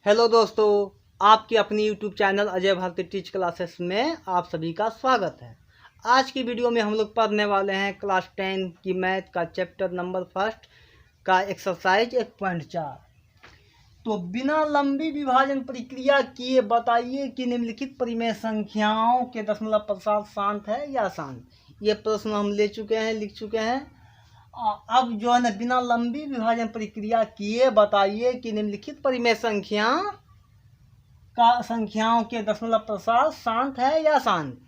Hello दोस्तों, आपकी अपनी YouTube channel Ajay Bharti teach classes में आप सभी का स्वागत है। आज की वीडियो में हम लोग पढ़ने वाले हैं क्लास 10 की मैथ का चैप्टर नंबर फर्स्ट का एक्सरसाइज 1.4। तो बिना लंबी विभाजन प्रक्रिया किए बताइए कि निम्नलिखित परिमेय संख्याओं के दशमलव प्रसाद शांत है या अशांत। ये प्रश्न हम ले चुके हैं, लिख चुके हैं। अब जो है ना, बिना लंबी विभाजन प्रक्रिया किए बताइए कि निम्नलिखित परिमेय संख्याओं के दशमलव प्रसाद शांत है या अशांत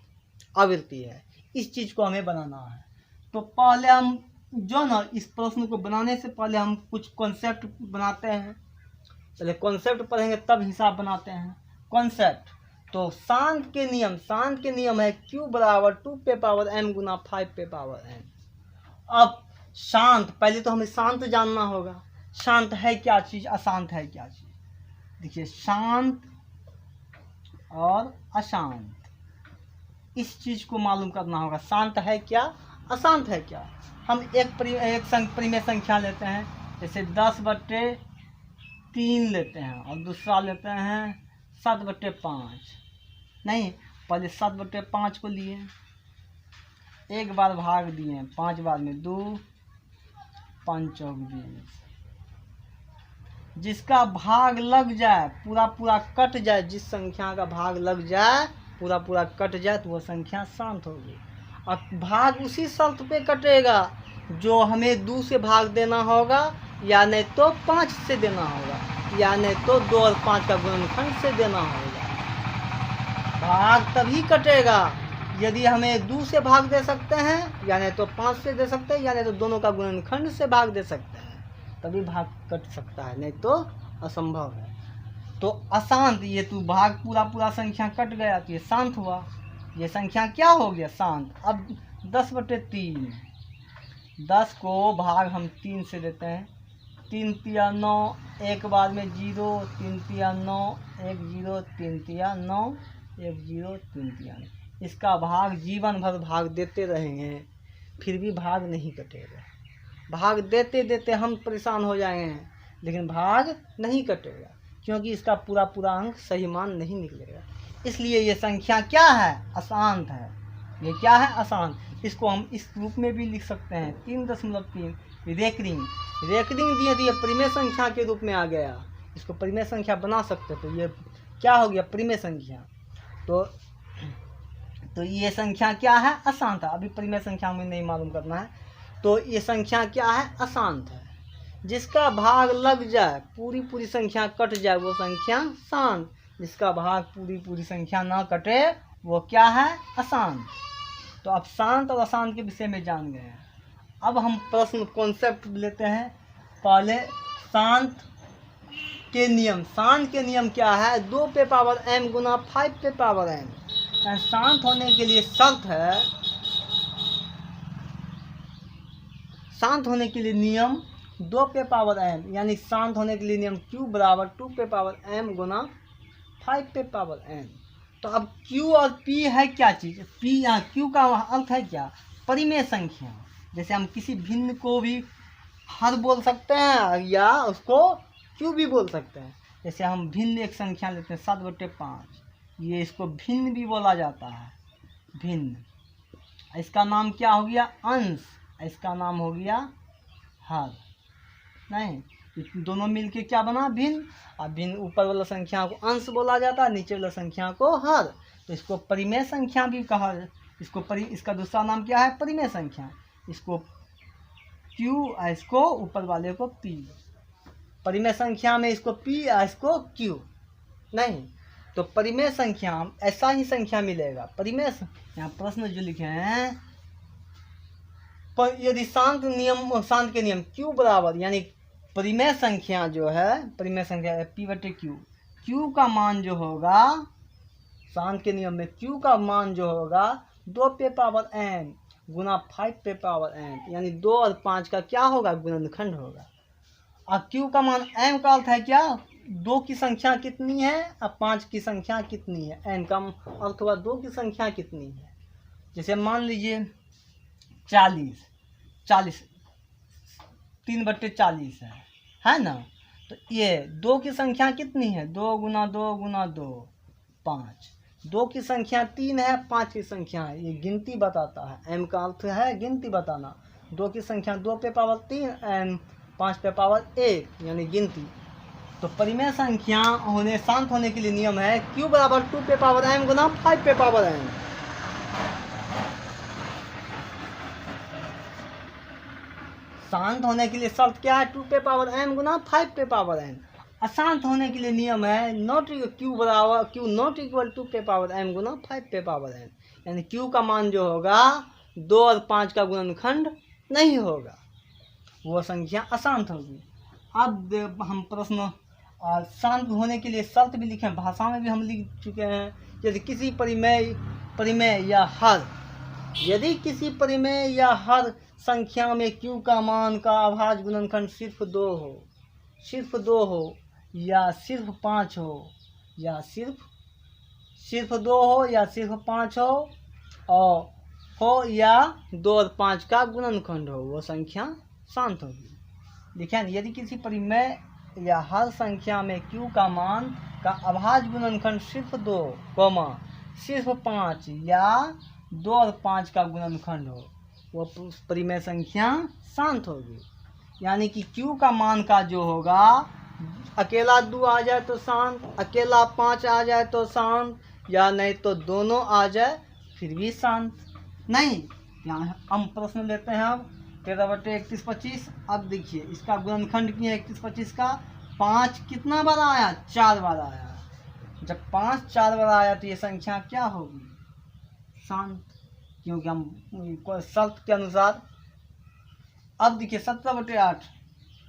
आवृत्ति है। इस चीज को हमें बनाना है। तो पहले हम जो ना इस प्रश्न को बनाने से पहले हम कुछ कॉन्सेप्ट बनाते हैं। पहले कॉन्सेप्ट पढ़ेंगे तब हिसाब बनाते हैं। कॉन्सेप्ट तो शांत के नियम है Q बराबर 2 पे पावर m गुना 5 पे पावर n। अब शांत, पहले तो हमें शांत जानना होगा। शांत है क्या चीज, अशांत है क्या चीज। देखिए, शांत और अशांत, इस चीज को मालूम करना होगा। शांत है क्या, अशांत है क्या। हम एक परिमेय संख्या लेते हैं, जैसे 10/3 लेते हैं और दूसरा लेते हैं 7/5। नहीं, पहले 7/5 को लिए, एक बार भाग दिए, 5 बार में 2, 5 चौक 20। जिसका भाग लग जाए, पूरा कट जाए, जिस संख्या का भाग लग जाए, पूरा कट जाए, तो वह संख्या शांत होगी। और भाग उसी शर्त पे कटेगा जो हमें 2 से भाग देना होगा, या नहीं तो 5 से देना होगा, या नहीं तो 2 और 5 का गुणनखंड से देना होगा। भाग तभी कटेगा यदि हमें 2 से भाग दे सकते हैं, या नहीं तो 5 से दे सकते हैं, या नहीं तो दोनों का गुणनखंड से भाग दे सकते हैं, तभी भाग कट सकता है, नहीं तो असंभव है। तो अशांत, ये तो भाग पूरा संख्या कट गया तो ये शांत हुआ। ये संख्या क्या हो गया, शांत। अब 10/3, 10 को भाग हम 3 से देते हैं। 3 तिया 9, एक बार में 0, 3 तिया 9, 1 0, 3 तिया 9, 1 0, 3 तिया 9। इसका भाग जीवन भर भाग देते रहेंगे, फिर भी भाग नहीं कटेगा। भाग देते देते हम परेशान हो जाएंगे, लेकिन भाग नहीं कटेगा, क्योंकि इसका पूरा अंक सही मान नहीं निकलेगा। इसलिए ये संख्या क्या है, अशांत है। ये क्या है, अशांत। इसको हम इस रूप में भी लिख सकते हैं, 3.3 रेकरिंग दिए तो ये परिमेय संख्या के रूप में आ गया। इसको परिमेय संख्या बना सकते, तो ये क्या हो गया, परिमेय संख्या। तो ये संख्या क्या है, अशांत है। अभी परिमेय संख्या में नहीं मालूम करना है। तो ये संख्या क्या है, अशांत है। जिसका भाग लग जाए, पूरी संख्या कट जाए, वो संख्या शांत। जिसका भाग पूरी संख्या ना कटे, वो क्या है, अशांत। तो अब शांत और अशांत के विषय में जान गए हैं। अब हम प्रश्न कॉन्सेप्ट लेते हैं। पहले शांत के नियम क्या है, 2 पे पावर m गुना 5 पे पावर n। शांत होने के लिए शर्त है, शांत होने के लिए नियम 2 पे पावर m, यानी शांत होने के लिए नियम Q बराबर 2 पे पावर m गुना 5 पे पावर n। तो अब Q और P है क्या चीज़, P यहाँ Q का अर्थ है क्या, परिमेय संख्या। जैसे हम किसी भिन्न को भी हर बोल सकते हैं, या उसको Q भी बोल सकते हैं। जैसे हम भिन्न एक संख्या लेते हैं 7/5, ये इसको भिन्न भी बोला जाता है, भिन्न। इसका नाम क्या हो गया, अंश। इसका नाम हो गया हर। नहीं, दोनों मिलके क्या बना, भिन्न। और भिन्न, ऊपर वाला संख्या को अंश बोला जाता है, नीचे वाला संख्या को हर। तो इसको परिमेय संख्या भी कहा। इसका दूसरा नाम क्या है, परिमेय संख्या। इसको Q, इसको ऊपर वाले को P। परिमेय संख्या में इसको P, इसको Q। नहीं, तो परिमेय संख्या ऐसा ही संख्या मिलेगा। परिमेय, यहाँ प्रश्न जो लिखे हैं, पर यदि शांत के नियम Q बराबर, यानी परिमेय संख्या जो है, परिमेय संख्या P/Q, Q का मान जो होगा, शांत के नियम में Q का मान जो होगा 2 पे पावर n गुना 5 पे पावर n, यानी 2 और 5 का क्या होगा, गुणनखंड होगा। और Q का मान, m का अर्थ है क्या, 2 की संख्या कितनी है और 5 की संख्या कितनी है। n का अर्थ हुआ 2 की संख्या कितनी है। जैसे मान लीजिए 40, 3/40 है ना। तो ये 2 की संख्या कितनी है? 2 गुना 2 गुना 2 5। 2 की संख्या 3 है, 5 की संख्या है, ये गिनती बताता है। एम का अर्थ है गिनती बताना। 2 की संख्या 2 पे पावर 3 एम 5 पे पावर 1 यानी गिनती। तो परिमेय संख्या होने शांत होने के लिए नियम है q बराबर 2 पे पावर m गुना 5 पे पावर n। शांत होने के लिए शर्त क्या है? 2 पे पावर m गुना 5 पे पावर n। अशांत होने के लिए नियम है नॉट q बराबर q नॉट इक्वल 2 पे पावर m गुना 5 पे पावर n, यानी q का मान जो होगा 2 और 5 का गुणनखंड नहीं होगा, वो संख्या अशांत होगी। अब हम प्रश्न शांत होने के लिए शर्त भी लिखे, भाषा में भी हम लिख चुके हैं। यदि किसी परिमेय या हर यदि किसी परिमेय या हर संख्या में q का मान का अभाज्य गुणनखंड सिर्फ 2 हो या सिर्फ 5 हो या सिर्फ 2 हो या सिर्फ 5 हो या 2 और 5 का गुणनखंड हो, वो संख्या शांत होगी। देखिए यदि किसी परिमेय या हर संख्या में q का मान का अभाज्य गुणनखंड सिर्फ 2, सिर्फ 5 या 2 और 5 का गुणनखंड हो, वो परिमेय संख्या शांत होगी। यानी कि q का मान का जो होगा अकेला 2 आ जाए तो शांत, अकेला 5 आ जाए तो शांत, या नहीं तो दोनों आ जाए फिर भी शांत नहीं। यहाँ हम प्रश्न लेते हैं अब 13/31/25। अब देखिए इसका गुणनखंड किया 31/25 का 5 कितना बार आया? 4 बार आया। जब 5 4 बार आया तो ये संख्या क्या होगी? शांत, क्योंकि हम शर्त के अनुसार। अब देखिए 17/8,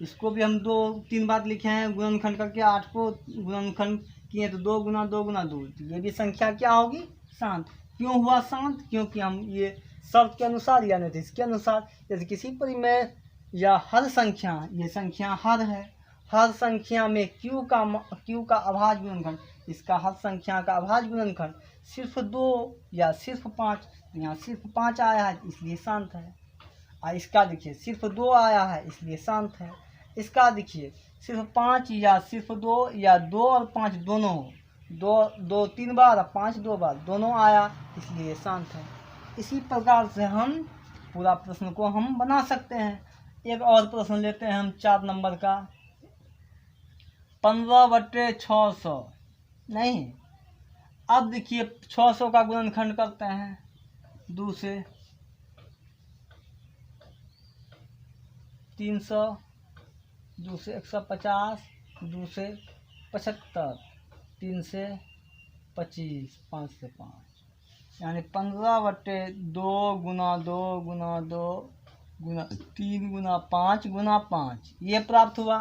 इसको भी हम 2-3 बार लिखे हैं गुणनखंड करके, 8 को गुणनखंड किए तो 2 गुना 2 गुना 2, तो ये भी संख्या क्या होगी? शांत। क्यों हुआ शांत? क्योंकि हम ये शर्त के अनुसार या नहीं तो इसके अनुसार। यदि किसी परिमेय या हर संख्या, ये संख्या हर है, हर संख्या में q का अभाज्य गुणनखंड, इसका हर संख्या का अभाज्य गुणनखंड सिर्फ 2 या सिर्फ 5, यहाँ सिर्फ 5 आया है इसलिए शांत है। और इसका देखिए सिर्फ 2 आया है इसलिए शांत है। इसका देखिए सिर्फ 5 या सिर्फ 2 या 2 और 5 दोनों, 2 3 बार और 5 2 बार दोनों आया इसलिए शांत है। इसी प्रकार से हम पूरा प्रश्न को हम बना सकते हैं। एक और प्रश्न लेते हैं हम 4 नंबर का, 15/600 नहीं। अब देखिए 600 का गुणनखंड करते हैं 2 से, 300, 2 से 150, 2 से 75, 3 से 25, 5 से 5, यानी 15/2 गुना 2 गुना 2 गुना 3 गुना 5 गुना 5 ये प्राप्त हुआ।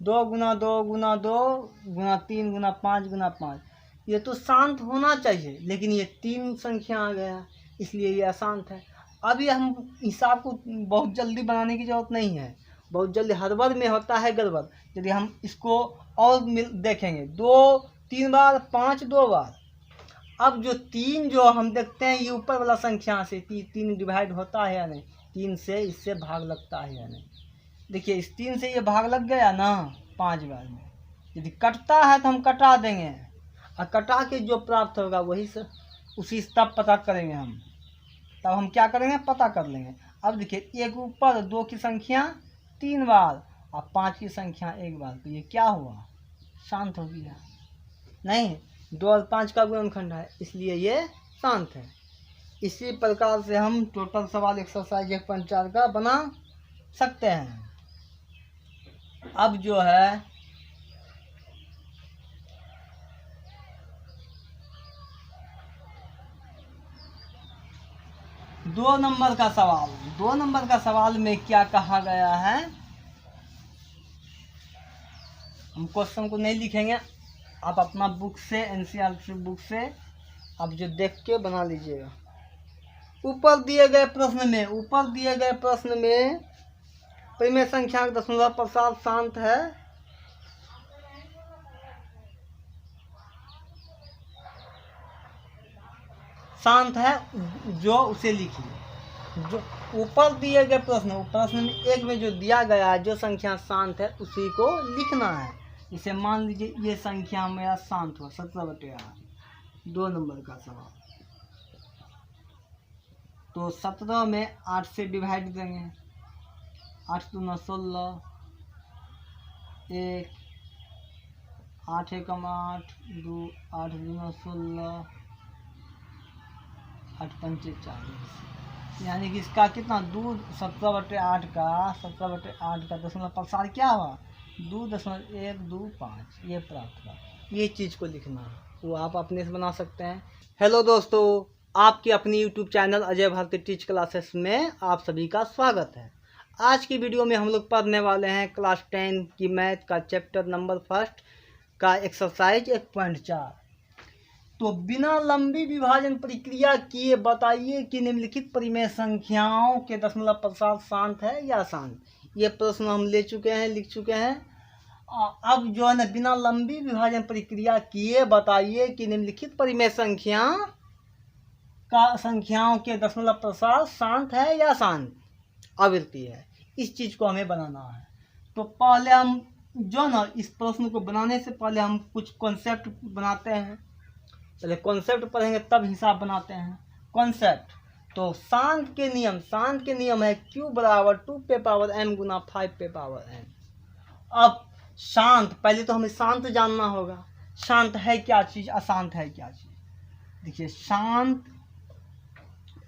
2 गुना 2 गुना 2 गुना 3 गुना 5 गुना 5, ये तो शांत होना चाहिए, लेकिन ये 3 संख्या आ गया इसलिए ये अशांत है। अभी हम हिसाब को बहुत जल्दी बनाने की ज़रूरत नहीं है, बहुत जल्दी हड़बड़ में होता है गड़बड़। यदि हम इसको और देखेंगे 2 3 बार, 5 2 बार। अब जो 3 जो हम देखते हैं ये ऊपर वाला संख्या से 3 डिवाइड होता है या नहीं, 3 से इससे भाग लगता है या नहीं। देखिए इस 3 से ये भाग लग गया ना 5 बार में, यदि कटता है तो हम कटा देंगे, और कटा के जो प्राप्त होगा वही से उसी तब पता करेंगे हम, तब हम क्या करेंगे पता कर लेंगे। अब देखिए एक ऊपर 2 की संख्या 3 बार और 5 की संख्या 1 बार, तो ये क्या हुआ? शांत हो गया नहीं, 2 और 5 का गुणनखंड है इसलिए ये शांत है। इसी प्रकार से हम टोटल सवाल एक्सरसाइज 1.4 का बना सकते हैं। अब जो है दो नंबर का सवाल में क्या कहा गया है, हम क्वेश्चन को नहीं लिखेंगे, आप अपना बुक से एनसीईआरटी बुक से आप जो देख के बना लीजिएगा। ऊपर दिए गए प्रश्न में परिमेय संख्या का दशमलव प्रसाद शांत है। जो उसे लिखिए। जो ऊपर दिए गए प्रश्न में एक में जो दिया गया है, जो संख्या शांत है उसी को लिखना है। इसे मान लीजिए ये संख्या मेरा शांत हुआ 17/8, 2 नंबर का सवाल। तो 17 में 8 से डिवाइड देंगे, 8 दूना 16, 1, 8 एकम 8, 2, 8 दूना 16, 8 पंचे 40, यानी कि इसका कितना 17/8 का दशमलव प्रसार क्या हुआ 2.125, ये प्राप्त हुआ। ये चीज़ को लिखना है, वो आप अपने से बना सकते हैं। हेलो दोस्तों, आपकी अपनी YouTube channel Ajay Bharti teach classes में आप सभी का स्वागत है। आज की वीडियो में हम लोग पढ़ने वाले हैं क्लास 10 की मैथ का चैप्टर नंबर 1 का एक्सरसाइज 1.4। तो बिना लंबी विभाजन प्रक्रिया किए बताइए कि निम्नलिखित परिमेय संख्याओं के दशमलव प्रसार शांत है या अशांत। ये प्रश्न हम लिख चुके हैं। अब जो है ना, बिना लंबी विभाजन प्रक्रिया किए बताइए कि निम्नलिखित परिमेय संख्याओं के दशमलव प्रसार शांत है या अशांत आवृत्ति है। इस चीज को हमें बनाना है। तो पहले हम जो ना इस प्रश्न को बनाने से पहले हम कुछ कॉन्सेप्ट बनाते हैं। पहले कॉन्सेप्ट पढ़ेंगे तब हिसाब बनाते हैं। कॉन्सेप्ट तो शांत के नियम है q बराबर 2 पे पावर m गुना 5 पे पावर n। अब शांत, पहले तो हमें शांत जानना होगा। शांत है क्या चीज, अशांत है क्या चीज। देखिए, शांत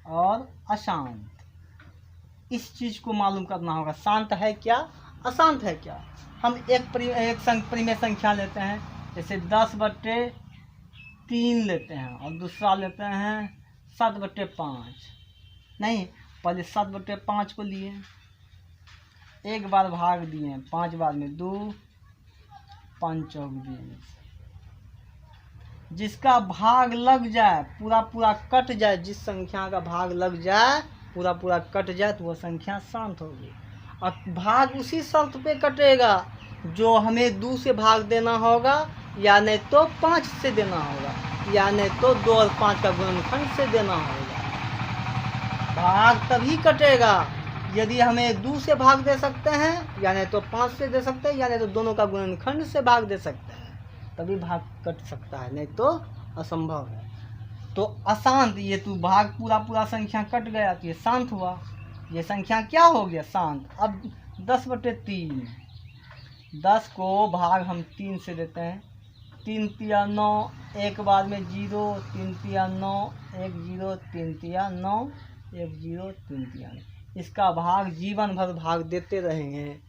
और अशांत, इस चीज को मालूम करना होगा। शांत है क्या, अशांत है क्या। हम एक परिमेय संख्या लेते हैं, जैसे 10/3 लेते हैं और दूसरा लेते हैं 7/5। नहीं, पहले 7/5 को लिए, एक बार भाग दिए, 5 बार में 2, 5 चौक 20। जिसका भाग लग जाए, पूरा कट जाए, जिस संख्या का भाग लग जाए पूरा कट जाए तो वह संख्या शांत होगी। और भाग उसी शर्त पे कटेगा जो हमें 2 से भाग देना होगा, या नहीं तो 5 से देना होगा, या नहीं तो 2 और 5 का गुणनखंड से देना होगा। भाग तभी कटेगा यदि हमें 2 से भाग दे सकते हैं, या नहीं तो 5 से दे सकते हैं, या नहीं तो दोनों का गुणनखंड से भाग दे सकते हैं, तभी भाग कट सकता है, नहीं तो असंभव है। तो अशांत, ये तो भाग पूरा संख्या कट गया तो ये शांत हुआ। ये संख्या क्या हो गया, शांत। अब 10/3, 10 को भाग हम 3 से देते हैं, 3 तिया 9, एक बार में 0, 3 तिया 9, 1 0, 3 तिया 9, 1 0, 3 तिया 9। इसका भाग जीवन भर भाग देते रहेंगे,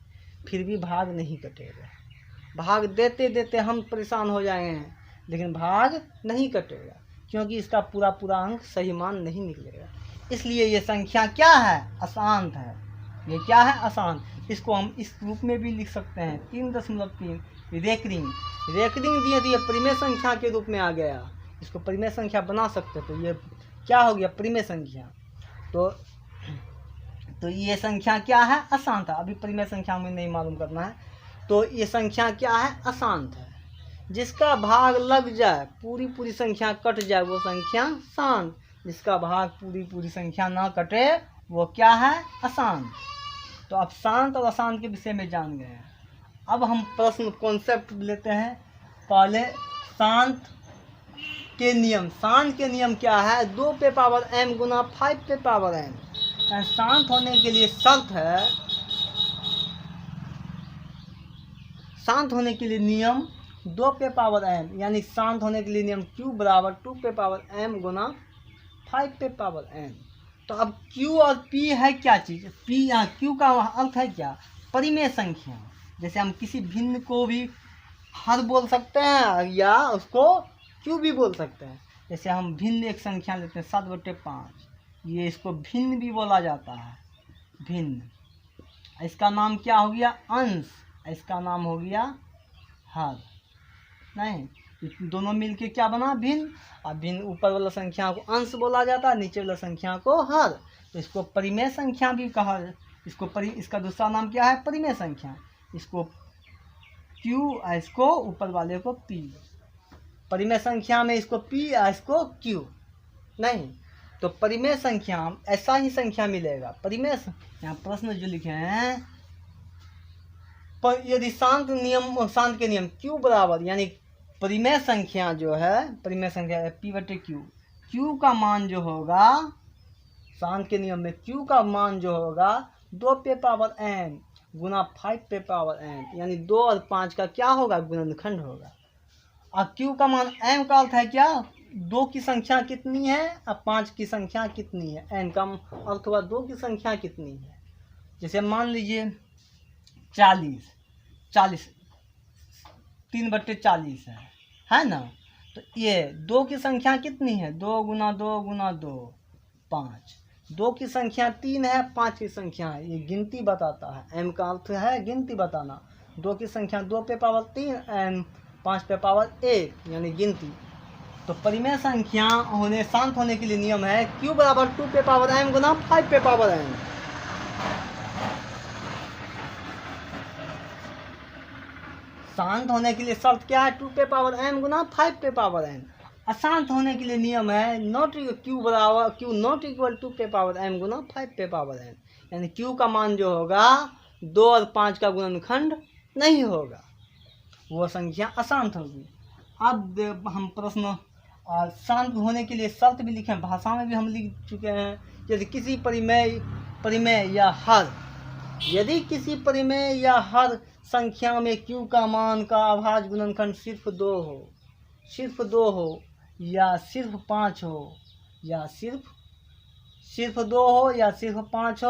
फिर भी भाग नहीं कटेगा। भाग देते देते हम परेशान हो जाएंगे, लेकिन भाग नहीं कटेगा, क्योंकि इसका पूरा अंक सही मान नहीं निकलेगा। इसलिए ये संख्या क्या है, अशांत है। ये क्या है, अशांत। इसको हम इस रूप में भी लिख सकते हैं, 3.3 रेकरिंग दिए तो ये परिमेय संख्या के रूप में आ गया। इसको परिमेय संख्या बना सकते, तो ये क्या हो गया, परिमेय संख्या। तो ये संख्या क्या है, अशांत है। अभी परिमेय संख्या में नहीं मालूम करना है। तो ये संख्या क्या है, अशांत है। जिसका भाग लग जाए, पूरी संख्या कट जाए, वो संख्या शांत। जिसका भाग पूरी संख्या ना कटे, वो क्या है, अशांत। तो अब शांत और अशांत के विषय में जान गए हैं। अब हम प्रश्न कॉन्सेप्ट लेते हैं। पहले शांत के नियम क्या है, 2 पे पावर m गुना 5 पे पावर n। शांत होने के लिए शर्त है, शांत होने के लिए नियम 2 पे पावर m, यानी शांत होने के लिए नियम q बराबर 2 पे पावर m गुना 5 पे पावर n। तो अब q और p है क्या चीज़, q का अर्थ है क्या, परिमेय संख्या। जैसे हम किसी भिन्न को भी हर बोल सकते हैं, या उसको q भी बोल सकते हैं। जैसे हम भिन्न एक संख्या लेते हैं 7/5, ये इसको भिन्न भी बोला जाता है, भिन्न। इसका नाम क्या हो गया, अंश। इसका नाम हो गया हर। नहीं, दोनों मिलके क्या बना, भिन्न। और भिन्न ऊपर वाला संख्या को अंश बोला जाता है, नीचे वाला संख्या को हर। तो इसको परिमेय संख्या भी कहा। इसका दूसरा नाम क्या है, परिमेय संख्या। इसको q, इसको ऊपर वाले को p। परिमेय संख्या में इसको p, इसको q। नहीं, तो परिमेय संख्या ऐसा ही संख्या मिलेगा। परिमेय यहाँ प्रश्न जो लिखे हैं, पर यदि शांत के नियम Q बराबर, यानी परिमेय संख्या जो है, परिमेय संख्या P/Q, Q का मान जो होगा शांत के नियम में Q का मान जो होगा 2 पे पावर n गुना 5 पे पावर n, यानी 2 और 5 का क्या होगा, गुणनखंड होगा। अब Q का मान m का अर्थ है क्या, 2 की संख्या कितनी है और 5 की संख्या कितनी है। n का अर्थ हुआ 2 की संख्या कितनी है। जैसे मान लीजिए 40 3/40 है ना। तो ये 2 की संख्या कितनी है, 2 गुना 2 गुना 2 5। 2 की संख्या 3 है, 5 की संख्या है, ये गिनती बताता है। m का अर्थ है गिनती बताना। 2 की संख्या 2 पे पावर 3, m 5 पे पावर 1, यानी गिनती। तो परिमेय संख्या होने शांत होने के लिए नियम है Q बराबर 2 पे पावर m गुना 5 पे पावर n। शांत होने के लिए शर्त क्या है, 2 पे पावर m गुना 5 पे पावर n। अशांत होने के लिए नियम है Q नॉट इक्वल 2 पे पावर m गुना 5 पे पावर n, यानी Q का मान जो होगा 2 और 5 का गुणनखंड नहीं होगा, वो संख्या अशांत होगी। अब हम प्रश्न शांत होने के लिए शर्त भी लिखे, भाषा में भी हम लिख चुके हैं। यदि किसी परिमेय या हर, यदि किसी परिमेय या हर संख्या में Q का मान का अभाज्य गुणनखंड सिर्फ 2 हो या सिर्फ 5 हो, या सिर्फ 2 हो या सिर्फ 5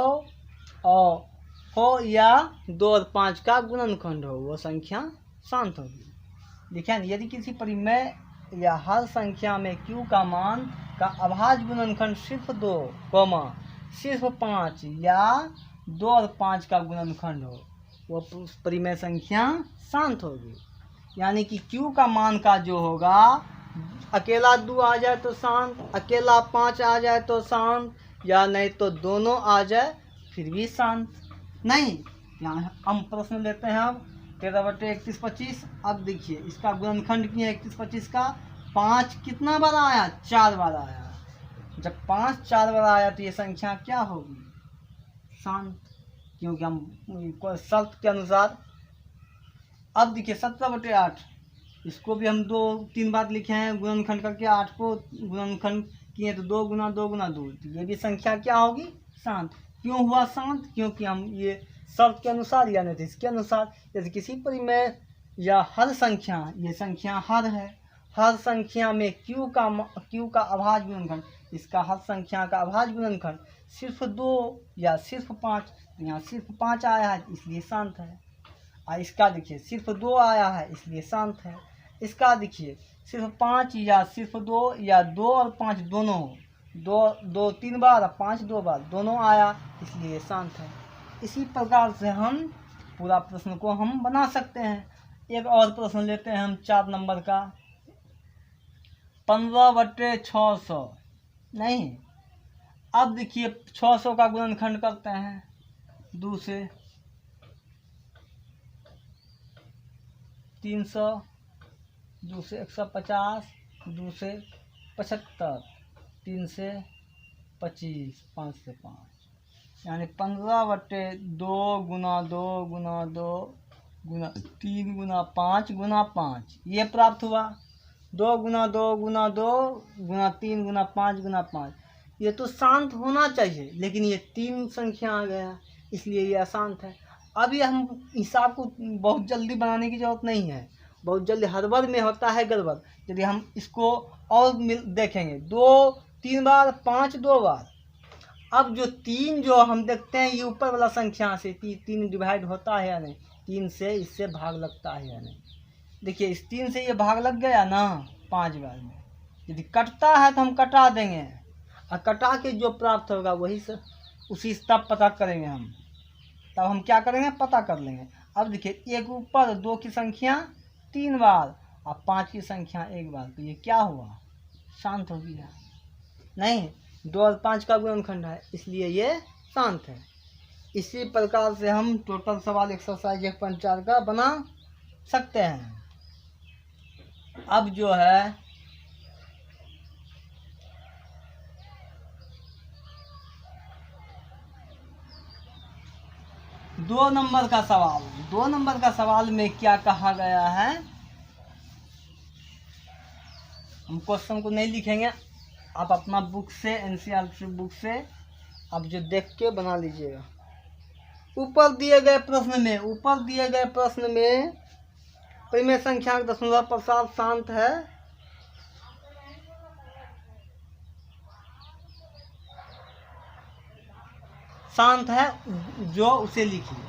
हो या 2 और 5 का गुणनखंड हो, वो संख्या शांत होगी। देखिए, यदि किसी परिमेय या हर संख्या में Q का मान का अभाज्य गुणनखंड सिर्फ 2, सिर्फ 5 या 2 और 5 का गुणनखंड हो, वो परिमेय संख्या शांत होगी। यानी कि Q का मान का जो होगा, अकेला 2 आ जाए तो शांत, अकेला 5 आ जाए तो शांत, या नहीं तो दोनों आ जाए फिर भी शांत नहीं। यहाँ हम प्रश्न लेते हैं अब 13/31/25। अब देखिए इसका गुणनखंड किया 31/25 का, 5 कितना बार आया, 4 बार आया। जब 5 4 बार आया तो ये संख्या क्या होगी, शांत, क्योंकि हम शर्त के अनुसार। अब देखिए 17/8, इसको भी हम 2-3 बार लिखे हैं गुणनखंड करके, 8 को गुणनखंड किए तो 2 गुना 2 गुना 2, तो ये भी संख्या क्या होगी, शांत। क्यों हुआ शांत, क्योंकि हम ये शर्त के अनुसार या नहीं तो इसके अनुसार। यदि किसी परिमेय या हर संख्या, ये संख्या हर है, हर संख्या में Q का अभाज्य गुणनखंड, इसका हर संख्या का अभाज्य गुणनखंड सिर्फ 2 या सिर्फ 5, यहाँ सिर्फ 5 आया है इसलिए शांत है। और इसका देखिए सिर्फ 2 आया है इसलिए शांत है। इसका देखिए सिर्फ 5 या सिर्फ 2 या 2 और 5 दोनों, 2 3 बार और 5 2 बार दोनों आया इसलिए शांत है। इसी प्रकार से हम पूरा प्रश्न को हम बना सकते हैं। एक और प्रश्न लेते हैं हम 4 नंबर का, 15/600 नहीं। अब देखिए 600 का गुणनखंड करते हैं 2 से, 300, 2 से 150, 2 से 75, 3 से 25, 5 से 5, यानी 15/2 गुना 2 गुना 2 गुना 3 गुना 5 गुना 5, ये प्राप्त हुआ। 2 गुना 2 गुना 2 गुना 3 गुना 5 गुना 5, ये तो शांत होना चाहिए, लेकिन ये 3 संख्या आ गया इसलिए ये अशांत है। अभी हम हिसाब को बहुत जल्दी बनाने की ज़रूरत नहीं है, बहुत जल्दी हड़बड़ में होता है गड़बड़। यदि हम इसको और देखेंगे 2 3 बार, 5 2 बार। अब जो 3 जो हम देखते हैं ये ऊपर वाला संख्या से 3 डिवाइड होता है या नहीं, 3 से इससे भाग लगता है या नहीं। देखिए इस 3 से ये भाग लग गया ना 5 बार में, यदि कटता है तो हम कटा देंगे, और कटा के जो प्राप्त होगा वही से उसी तब पता करेंगे हम, तब हम क्या करेंगे, पता कर लेंगे। अब देखिए एक ऊपर 2 की संख्या 3 बार और 5 की संख्या 1 बार, तो ये क्या हुआ, शांत हो गया नहीं। 2 और 5 का गुणनखंड है इसलिए ये शांत है। इसी प्रकार से हम टोटल सवाल एक्सरसाइज 1.4 का बना सकते हैं। अब जो है 2 नंबर का सवाल, 2 नंबर का सवाल में क्या कहा गया है, हम क्वेश्चन को नहीं लिखेंगे, आप अपना बुक से, एनसीईआरटी बुक से आप जो देख के बना लीजिएगा। ऊपर दिए गए प्रश्न में परिमेय संख्या का दशमलव प्रसाद शांत है, जो उसे लिखिए।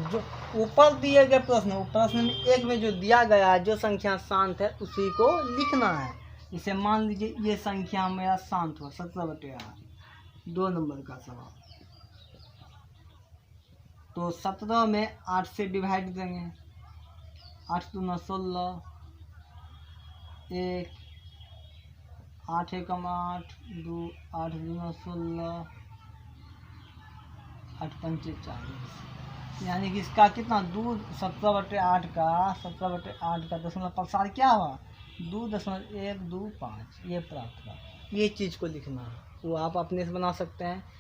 जो ऊपर दिए गए प्रश्न में एक में जो दिया गया है, जो संख्या शांत है उसी को लिखना है। इसे मान लीजिए ये संख्या मेरा शांत हुआ 17/8, 2 नंबर का सवाल। तो 17 में 8 से डिवाइड देंगे, 8 दूना 16, 1, 8 एकम 8, 2, 8 दूना 16, 8 पंचे 40, यानी कि इसका कितना 17/8 का दशमलव प्रसार क्या हुआ 2.125, ये प्राप्त हुआ। ये चीज़ को लिखना है, वो आप अपने से बना सकते हैं।